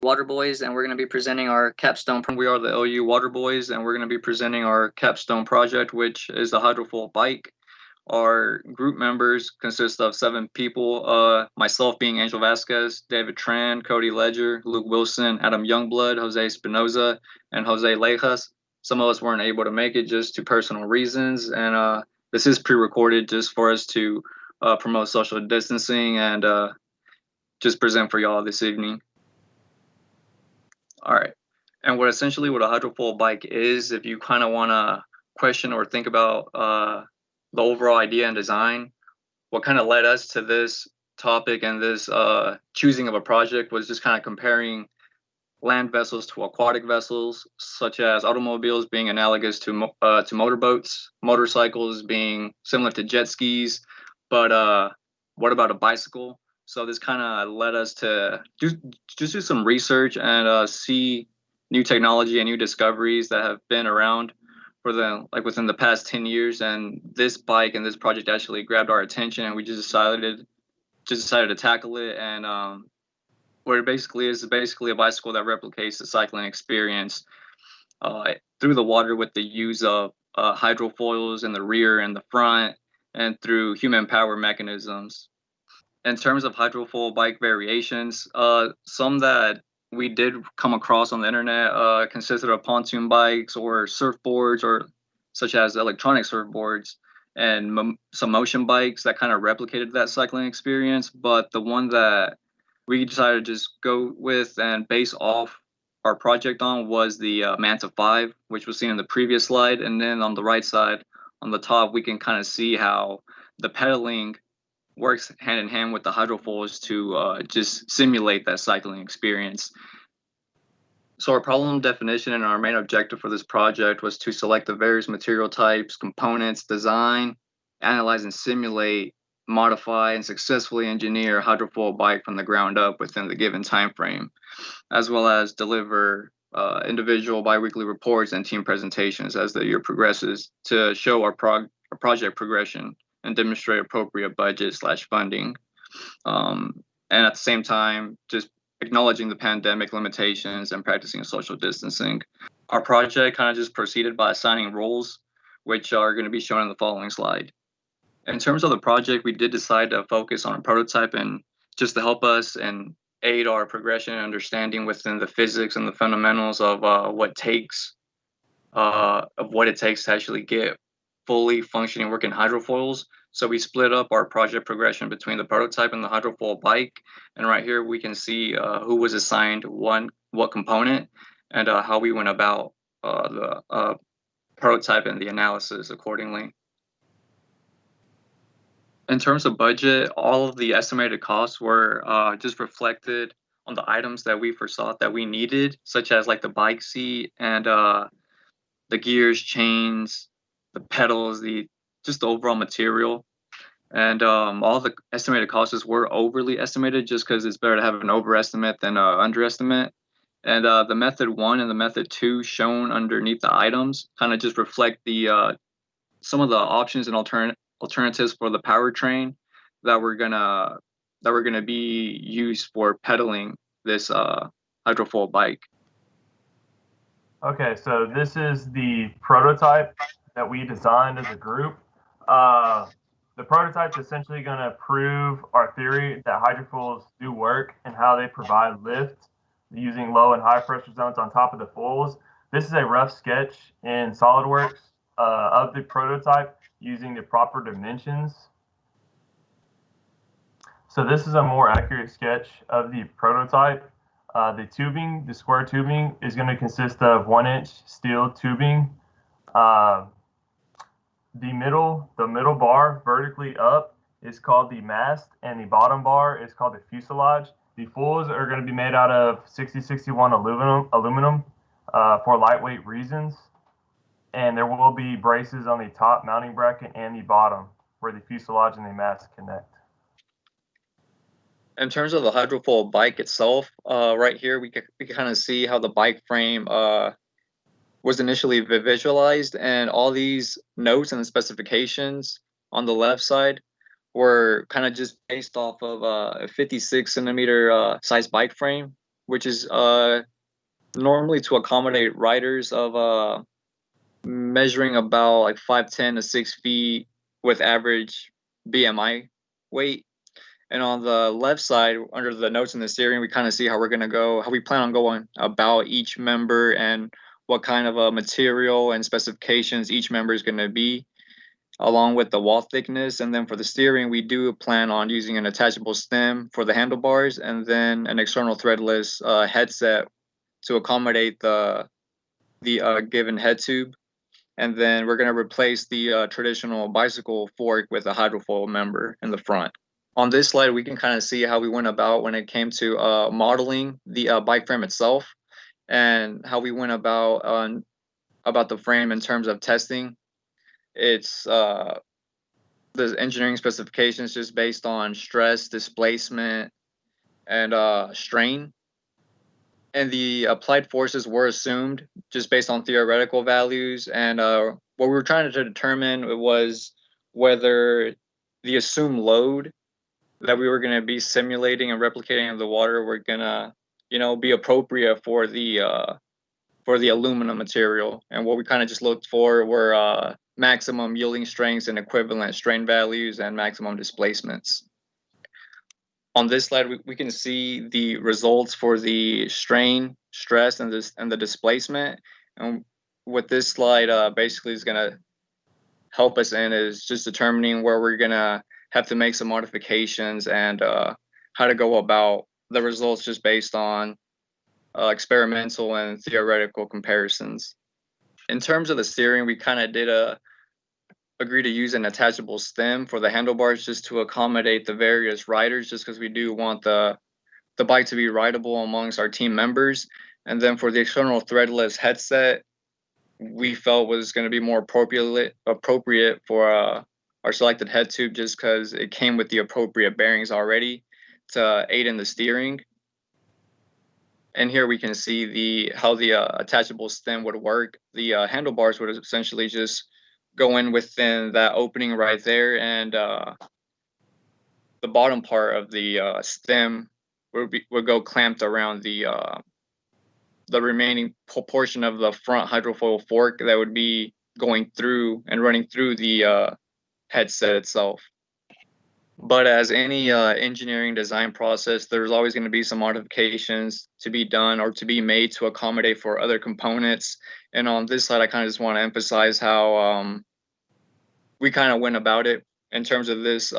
Waterboys, and we're going to be presenting our capstone. We are the OU Waterboys, and we're going to be presenting our capstone project, which is the Hydrofoil bike. Our group members consist of 7 people, myself being Angel Vasquez, David Tran, Cody Ledger, Luke Wilson, Adam Youngblood, Jose Espinoza, and Jose Lejas. Some of us weren't able to make it just to personal reasons, and this is pre-recorded just for us to promote social distancing and just present for y'all this evening. All right. And what a hydrofoil bike is, if you kind of want to question or think about the overall idea and design, what kind of led us to this topic and this choosing of a project was just kind of comparing land vessels to aquatic vessels, such as automobiles being analogous to motorboats, motorcycles being similar to jet skis, but what about a bicycle? So this kind of led us to do some research and see new technology and new discoveries that have been around for within the past 10 years. And this bike and this project actually grabbed our attention, and we just decided to tackle it. And what it basically is basically a bicycle that replicates the cycling experience through the water with the use of hydrofoils in the rear and the front, and through human power mechanisms. In terms of hydrofoil bike variations, some that we did come across on the internet consisted of pontoon bikes or surfboards, or such as electronic surfboards, and some motion bikes that kind of replicated that cycling experience. But the one that we decided to just go with and base off our project on was the Manta 5, which was seen in the previous slide. And then on the right side, on the top, we can kind of see how the pedaling works hand in hand with the hydrofoils to just simulate that cycling experience. So our problem definition and our main objective for this project was to select the various material types, components, design, analyze and simulate, modify, and successfully engineer a hydrofoil bike from the ground up within the given time frame, as well as deliver individual biweekly reports and team presentations as the year progresses to show our project progression and demonstrate appropriate budget/funding. And at the same time, just acknowledging the pandemic limitations and practicing social distancing. Our project kind of just proceeded by assigning roles, which are going to be shown in the following slide. In terms of the project, we did decide to focus on a prototype, and just to help us and aid our progression and understanding within the physics and the fundamentals of what it takes to actually get fully functioning working hydrofoils. So we split up our project progression between the prototype and the hydrofoil bike. And right here we can see who was assigned what component, and how we went about the prototype and the analysis accordingly. In terms of budget, all of the estimated costs were just reflected on the items that we foresaw that we needed, such as like the bike seat and the gears, chains, the pedals, just the overall material. And all the estimated costs were overly estimated, just because it's better to have an overestimate than an underestimate. And the method 1 and the method 2 shown underneath the items kind of just reflect the some of the options and alternatives for the powertrain that we're gonna be used for pedaling this hydrofoil bike. Okay, so this is the prototype that we designed as a group. The prototype is essentially going to prove our theory that hydrofoils do work and how they provide lift using low and high pressure zones on top of the foils. This is a rough sketch in SolidWorks of the prototype using the proper dimensions. So this is a more accurate sketch of the prototype. The square tubing is going to consist of 1-inch steel tubing. The middle bar vertically up is called the mast, and the bottom bar is called the fuselage. The foils are going to be made out of 6061 aluminum for lightweight reasons. And there will be braces on the top mounting bracket and the bottom where the fuselage and the mast connect. In terms of the hydrofoil bike itself, right here we can kind of see how the bike frame was initially visualized, and all these notes and the specifications on the left side were kind of just based off of a 56 centimeter size bike frame, which is normally to accommodate riders of measuring about like 5'10" to 6 feet with average BMI weight. And on the left side, under the notes in the steering, we kind of see how how we plan on going about each member and what kind of a material and specifications each member is going to be, along with the wall thickness. And then for the steering, we do plan on using an attachable stem for the handlebars and then an external threadless headset to accommodate the given head tube. And then we're going to replace the traditional bicycle fork with a hydrofoil member in the front. On this slide, we can kind of see how we went about when it came to modeling the bike frame itself and how we went about the frame in terms of testing. It's the engineering specifications just based on stress, displacement, and strain. And the applied forces were assumed just based on theoretical values. And what we were trying to determine was whether the assumed load that we were going to be simulating and replicating in the water were going to, be appropriate for the aluminum material. And what we kind of just looked for were maximum yielding strengths and equivalent strain values and maximum displacements. On this slide, we can see the results for the strain, stress, and the displacement. And what this slide basically is going to help us in is just determining where we're going to have to make some modifications and how to go about the results just based on experimental and theoretical comparisons. In terms of the steering, we kind of did agree to use an attachable stem for the handlebars just to accommodate the various riders, just because we do want the bike to be rideable amongst our team members. And then for the external threadless headset, we felt was going to be more appropriate for our selected head tube, just because it came with the appropriate bearings already to aid in the steering. And here we can see how the attachable stem would work. The handlebars would essentially just go in within that opening right there, and the bottom part of the stem would go clamped around the remaining portion of the front hydrofoil fork that would be going through and running through the headset itself. But as any engineering design process, there's always going to be some modifications to be done or to be made to accommodate for other components. And on this slide, I kind of just want to emphasize how we kind of went about it in terms of this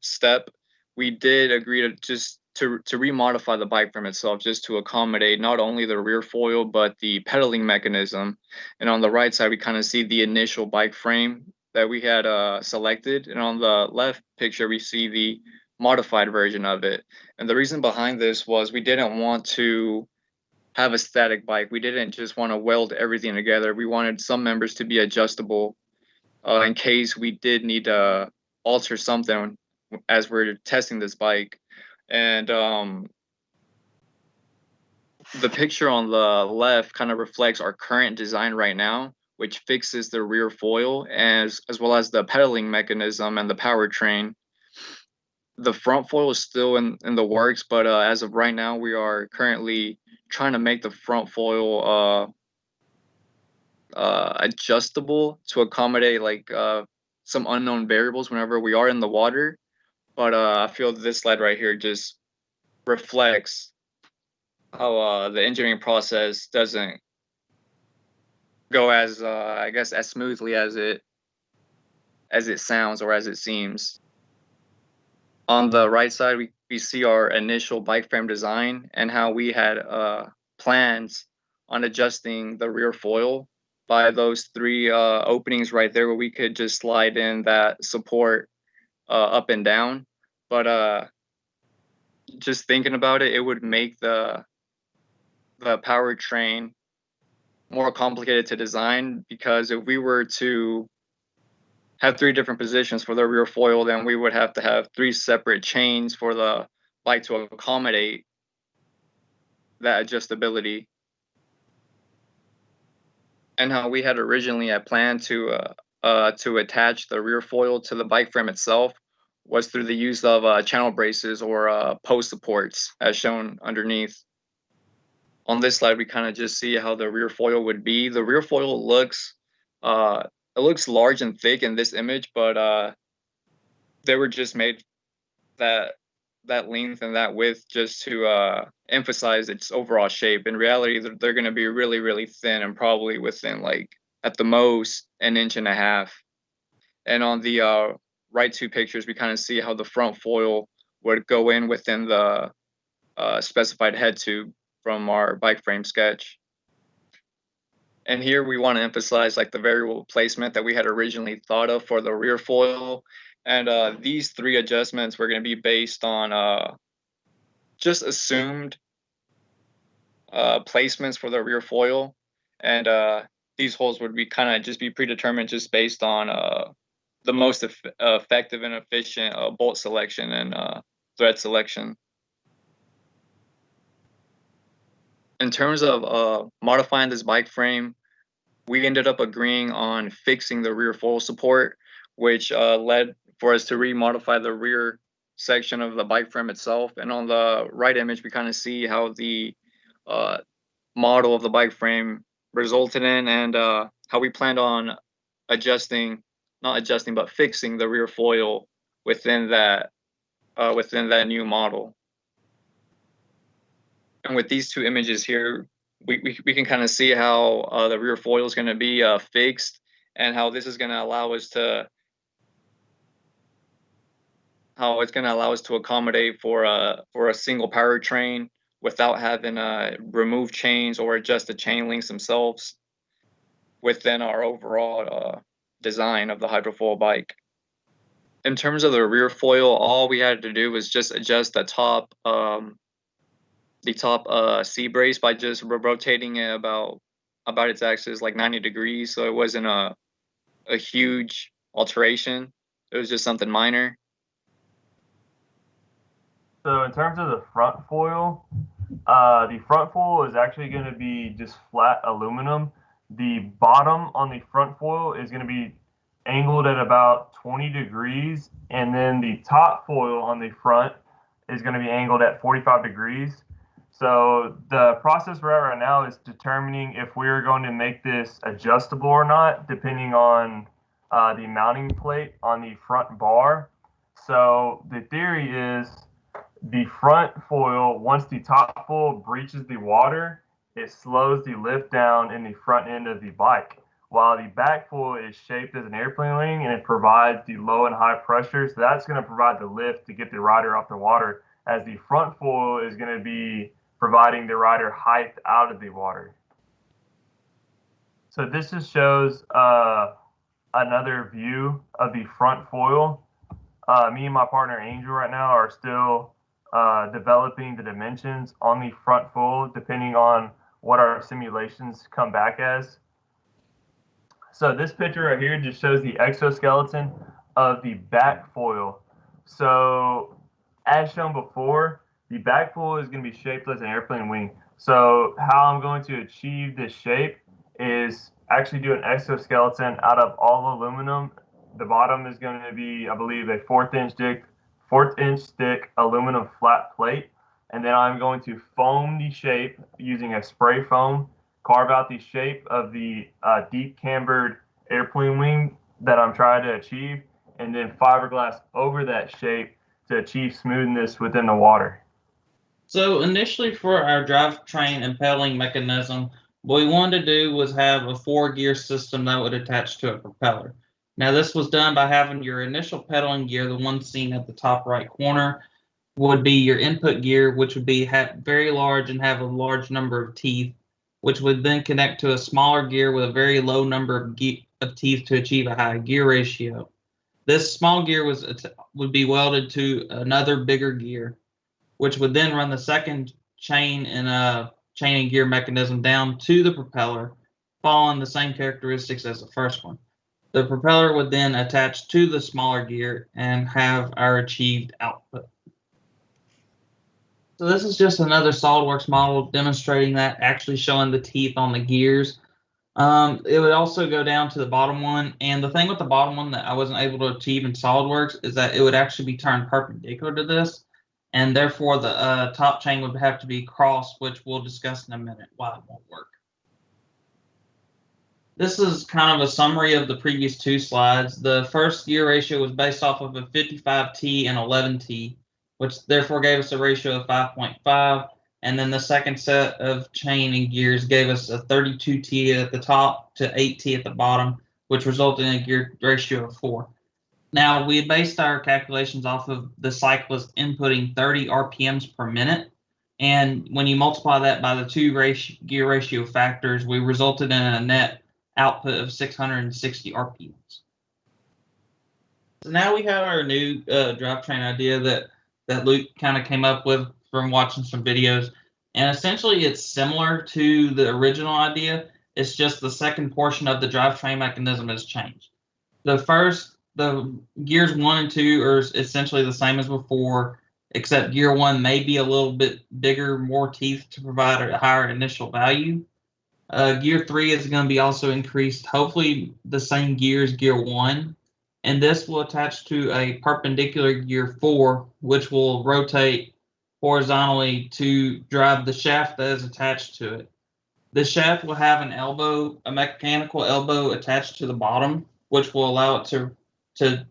step. We did agree to just to remodify the bike frame itself just to accommodate not only the rear foil but the pedaling mechanism. And on the right side, we kind of see the initial bike frame that we had selected, and on the left picture we see the modified version of it. And the reason behind this was we didn't want to have a static bike. We didn't just want to weld everything together. We wanted some members to be adjustable in case we did need to alter something as we're testing this bike. And the picture on the left kind of reflects our current design right now, which fixes the rear foil as well as the pedaling mechanism and the powertrain. The front foil is still in the works, but as of right now, we are currently trying to make the front foil adjustable to accommodate like some unknown variables whenever we are in the water. But I feel this slide right here just reflects how the engineering process doesn't go as I guess as smoothly as it sounds or as it seems. On the right side, we see our initial bike frame design and how we had plans on adjusting the rear foil by those three openings right there, where we could just slide in that support up and down. But just thinking about it, it would make the powertrain more complicated to design, because if we were to have three different positions for the rear foil, then we would have to have three separate chains for the bike to accommodate that adjustability. And how we had originally planned to attach the rear foil to the bike frame itself was through the use of channel braces or post supports, as shown underneath. on this slide, we kind of just see how the rear foil would be. The rear foil looks, it looks large and thick in this image, but they were just made that length and that width just to emphasize its overall shape. In reality, they're going to be really, really thin and probably within like at the most an inch and a half. And on the right two pictures, we kind of see how the front foil would go in within the specified head tube from our bike frame sketch. And here we want to emphasize like the variable placement that we had originally thought of for the rear foil. And these three adjustments were going to be based on just assumed placements for the rear foil. And these holes would be kind of just be predetermined just based on the most effective and efficient bolt selection and thread selection. In terms of modifying this bike frame, we ended up agreeing on fixing the rear foil support, which led for us to remodify the rear section of the bike frame itself. And on the right image, we kind of see how the model of the bike frame resulted in, and how we planned on fixing the rear foil within that new model. And with these two images here, we can kind of see how the rear foil is going to be fixed, and how this is going to allow us to accommodate for a single powertrain without having to remove chains or adjust the chain links themselves within our overall design of the Hydrofoil bike. In terms of the rear foil, all we had to do was just adjust the top C brace by just rotating it about its axis like 90 degrees. So it wasn't a huge alteration. It was just something minor. So in terms of the front foil is actually going to be just flat aluminum. The bottom on the front foil is going to be angled at about 20 degrees, and then the top foil on the front is going to be angled at 45 degrees. So the process we're at right now is determining if we're going to make this adjustable or not, depending on the mounting plate on the front bar. So the theory is the front foil, once the top foil breaches the water, it slows the lift down in the front end of the bike, while the back foil is shaped as an airplane wing and it provides the low and high pressure. So that's going to provide the lift to get the rider off the water, as the front foil is going to be providing the rider height out of the water. So this just shows another view of the front foil. Me and my partner Angel right now are still developing the dimensions on the front foil, depending on what our simulations come back as. So this picture right here just shows the exoskeleton of the back foil. So as shown before, the back foil is going to be shaped as an airplane wing. So how I'm going to achieve this shape is actually do an exoskeleton out of all aluminum. The bottom is going to be, I believe, a 4th inch thick aluminum flat plate. And then I'm going to foam the shape using a spray foam, carve out the shape of the deep cambered airplane wing that I'm trying to achieve, and then fiberglass over that shape to achieve smoothness within the water. So initially for our drivetrain and pedaling mechanism, what we wanted to do was have a 4-gear system that would attach to a propeller. Now this was done by having your initial pedaling gear, the one seen at the top right corner, would be your input gear, which would be very large and have a large number of teeth, which would then connect to a smaller gear with a very low number of teeth to achieve a high gear ratio. This small gear would be welded to another bigger gear, which would then run the second chain and gear mechanism down to the propeller, following the same characteristics as the first one. The propeller would then attach to the smaller gear and have our achieved output. So this is just another SolidWorks model demonstrating that, actually showing the teeth on the gears. It would also go down to the bottom one. And the thing with the bottom one that I wasn't able to achieve in SolidWorks is that it would actually be turned perpendicular to this. and therefore the top chain would have to be crossed, which we'll discuss in a minute why it won't work. This is kind of a summary of the previous two slides. The first gear ratio was based off of a 55T and 11T, which therefore gave us a ratio of 5.5. And then the second set of chain and gears gave us a 32T at the top to 8T at the bottom, which resulted in a gear ratio of 4. Now, we based our calculations off of the cyclist inputting 30 RPMs per minute. And when you multiply that by the two gear ratio factors, we resulted in a net output of 660 RPMs. So now we have our new drivetrain idea that Luke kind of came up with from watching some videos. And essentially, it's similar to the original idea. It's just the second portion of the drivetrain mechanism has changed. The gears 1 and 2 are essentially the same as before, except gear 1 may be a little bit bigger, more teeth to provide a higher initial value. Gear 3 is going to be also increased, hopefully the same gear as gear 1. And this will attach to a perpendicular gear 4, which will rotate horizontally to drive the shaft that is attached to it. The shaft will have a mechanical elbow attached to the bottom, which will allow it to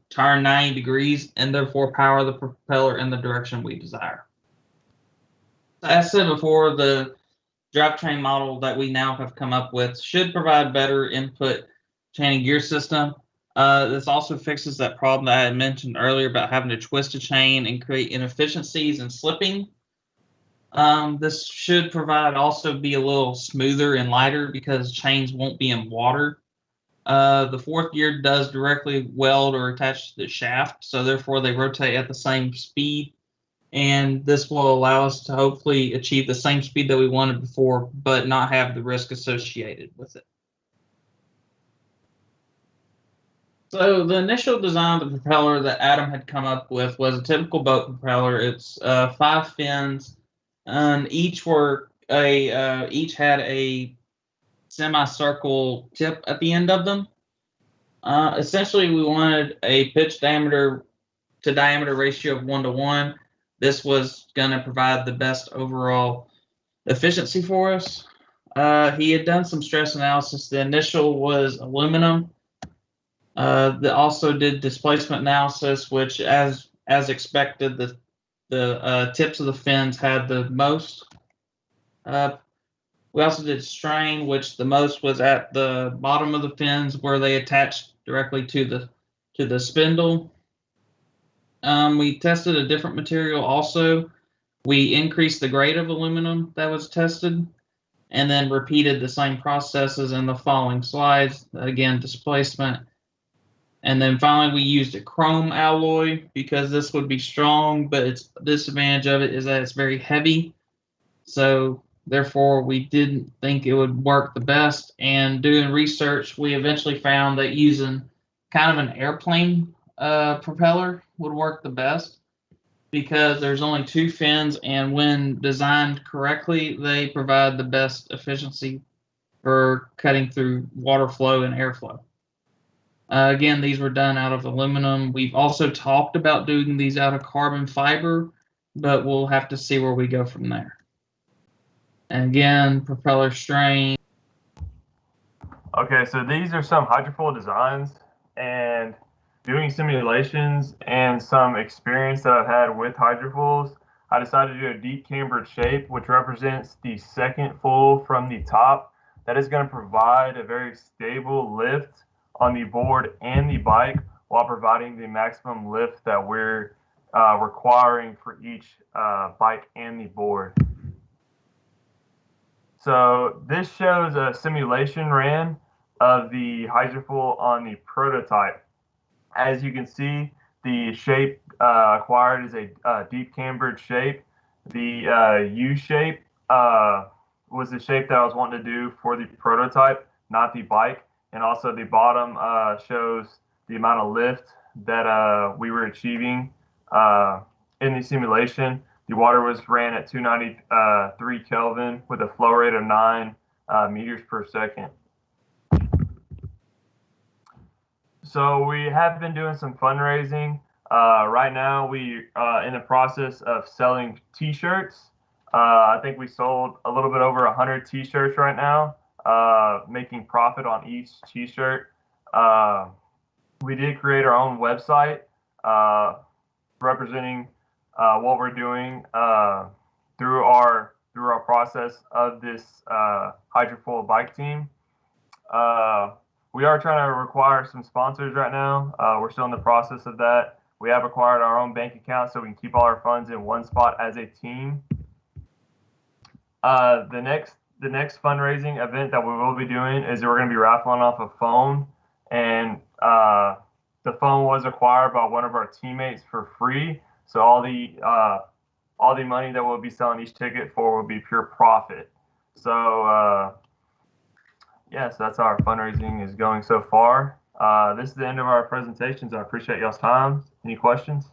turn 90 degrees and therefore power the propeller in the direction we desire. As I said before, the drivetrain model that we now have come up with should provide better input chain and gear system. This also fixes that problem that I had mentioned earlier about having to twist a chain and create inefficiencies and slipping. This should also be a little smoother and lighter because chains won't be in water. The fourth gear does directly weld or attach to the shaft, so therefore they rotate at the same speed. And this will allow us to hopefully achieve the same speed that we wanted before, but not have the risk associated with it. So the initial design of the propeller that Adam had come up with was a typical boat propeller. It's 5 fins, and each had a semicircle tip at the end of them. Essentially, we wanted a pitch diameter to diameter ratio of 1:1. This was going to provide the best overall efficiency for us. He had done some stress analysis. The initial was aluminum. They also did displacement analysis, which, as expected, the tips of the fins had the most. We also did strain, which the most was at the bottom of the fins where they attached directly to the spindle. We tested a different material also. We increased the grade of aluminum that was tested and then repeated the same processes in the following slides. Again, displacement. And then finally, we used a chrome alloy because this would be strong, but its disadvantage of it is that it's very heavy. So therefore, we didn't think it would work the best. And doing research, we eventually found that using kind of an airplane propeller would work the best because there's only 2 fins, and when designed correctly, they provide the best efficiency for cutting through water flow and airflow. Again, these were done out of aluminum. We've also talked about doing these out of carbon fiber, but we'll have to see where we go from there. And again, propeller strain. Okay, so these are some hydrofoil designs, and doing simulations and some experience that I've had with hydrofoils, I decided to do a deep cambered shape, which represents the second foil from the top. That is going to provide a very stable lift on the board and the bike while providing the maximum lift that we're requiring for each bike and the board. So this shows a simulation ran of the hydrofoil on the prototype. As you can see, the shape acquired is a deep cambered shape. The U shape was the shape that I was wanting to do for the prototype, not the bike. And also the bottom shows the amount of lift that we were achieving in the simulation. The water was ran at 293 Kelvin with a flow rate of 9 meters per second. So we have been doing some fundraising. Right now, we in the process of selling T-shirts. I think we sold a little bit over 100 T-shirts right now, making profit on each T-shirt. We did create our own website representing what we're doing through our process of this Hydrofoil bike team. We are trying to require some sponsors right now. We're still in the process of that. We have acquired our own bank account so we can keep all our funds in one spot as a team. The next fundraising event that we will be doing is we're going to be raffling off a phone, and the phone was acquired by one of our teammates for free. So all the money that we'll be selling each ticket for will be pure profit. So yes, that's how our fundraising is going so far. This is the end of our presentations. I appreciate y'all's time. Any questions?